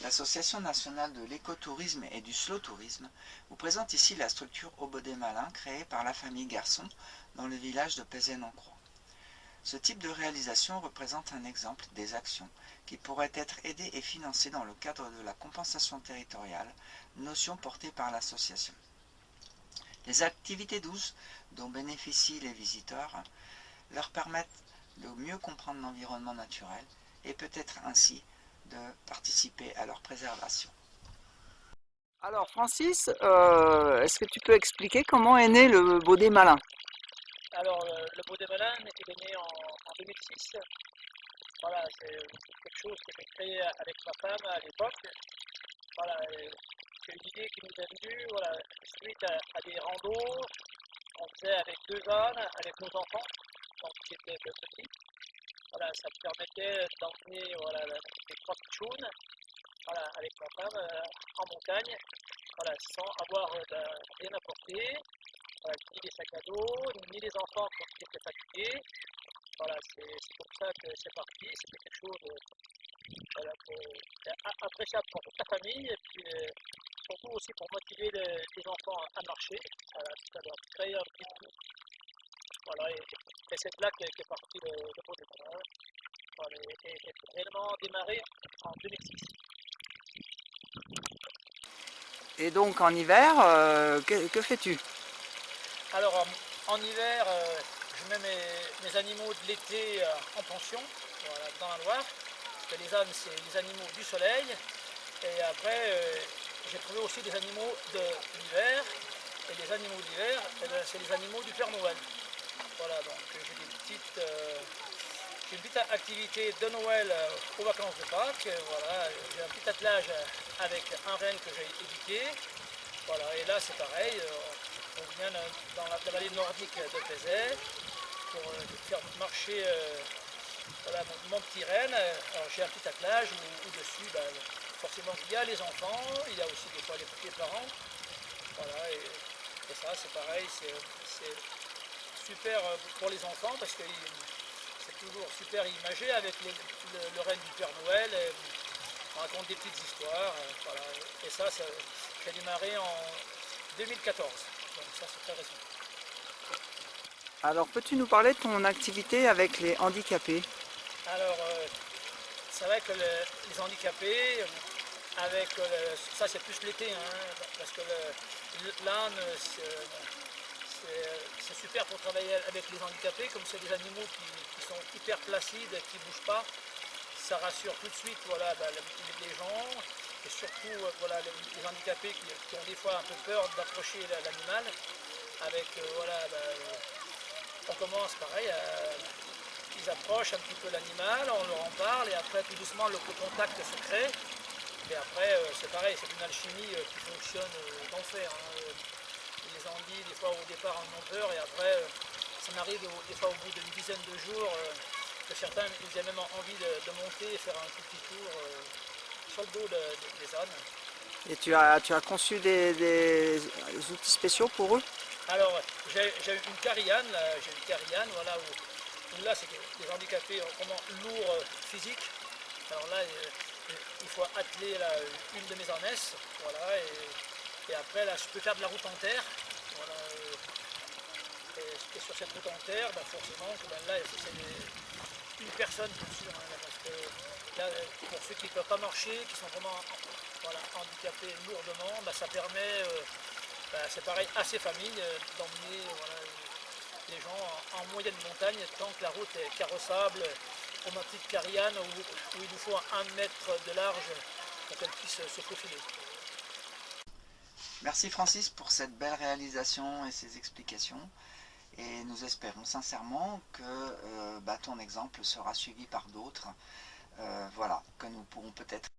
L'Association nationale de l'écotourisme et du slow-tourisme vous présente ici la structure Au Baudet Malin créée par la famille Garçon dans le village de Pézène-en-Croix. Ce type de réalisation représente un exemple des actions qui pourraient être aidées et financées dans le cadre de la compensation territoriale, notion portée par l'association. Les activités douces dont bénéficient les visiteurs leur permettent de mieux comprendre l'environnement naturel et peut-être ainsi de participer à leur préservation. Alors Francis, est-ce que tu peux expliquer comment est né le Baudet Malin? Alors, le Baudet Malin est né en 2006. Voilà, c'est quelque chose que j'ai créé avec ma femme à l'époque. Voilà, c'est une idée qui nous est venue, voilà, suite à des randos qu'on faisait avec deux ânes, avec nos enfants, donc qui étaient petits. Voilà, ça me permettait d'emmener voilà, les trois pitchounes voilà, avec ma femme en montagne, voilà, sans avoir rien à porter, ni les sacs à dos, ni les enfants qui étaient fatigués. Voilà, c'est comme ça que c'est parti, c'était quelque chose voilà, appréciable pour toute la famille, et puis surtout aussi pour motiver les enfants à marcher, voilà, ça doit créer un petit coup. Voilà, et c'est là qu'est parti le Baudet Malin, voilà, et réellement démarré en 2006. Et donc en hiver, que fais-tu? Alors en hiver, je mets mes animaux de l'été en pension, voilà, dans la Loire, parce que les ânes, c'est les animaux du soleil. Et après, j'ai trouvé aussi des animaux de l'hiver. Et les animaux d'hiver, c'est les animaux du Père Noël. Voilà, donc j'ai une petite activité de Noël aux vacances de Pâques. Voilà, j'ai un petit attelage avec un renne que j'ai éduqué. Voilà, et là c'est pareil, on vient dans la vallée nordique de Pézet pour faire marcher voilà, mon petit renne. Alors j'ai un petit attelage où dessus, ben, forcément il y a les enfants, il y a aussi des fois les parents. Voilà, et ça c'est pareil, c'est super pour les enfants parce que c'est toujours super imagé avec le renne du Père Noël. Et on raconte des petites histoires. Voilà, et ça j'ai démarré en 2014. Donc ça c'est très récent. Alors peux-tu nous parler de ton activité avec les handicapés? Alors c'est vrai que les handicapés, avec ça c'est plus l'été, hein, parce que l'âne c'est super pour travailler avec les handicapés, comme c'est des animaux qui sont hyper placides, qui ne bougent pas. Ça rassure tout de suite voilà, bah, les gens, et surtout voilà, les handicapés qui ont des fois un peu peur d'approcher l'animal. Avec voilà, bah, on commence pareil, ils approchent un petit peu l'animal, on leur en parle, et après tout doucement le contact se crée. Et après c'est pareil, c'est une alchimie qui fonctionne d'enfer. Hein. Les anguilles, des fois au départ en ont peur, et après ça m'arrive des fois au bout d'une dizaine de jours que certains ils aient même envie de monter et faire un tout petit tour sur le dos des ânes. Et tu as conçu des outils spéciaux pour eux? Alors j'ai une carillane, j'ai une carillane voilà, où là c'est des handicapés vraiment lourds physiques. Alors là il faut atteler là, une de mes ânesses, voilà, et après là je peux faire de la route en terre. Voilà, et sur cette route en terre, bah, forcément, ben, là c'est une personne bien sûr, hein, parce que là, pour ceux qui ne peuvent pas marcher, qui sont vraiment voilà, handicapés lourdement, bah, ça permet, bah, c'est pareil à ces familles, d'emmener voilà, les gens en moyenne montagne tant que la route est carrossable, pour ma petite Cariane où il nous faut 1 mètre de large pour qu'elle puisse se faufiler. Merci Francis pour cette belle réalisation et ces explications. Et nous espérons sincèrement que ton exemple sera suivi par d'autres. Voilà, que nous pourrons peut-être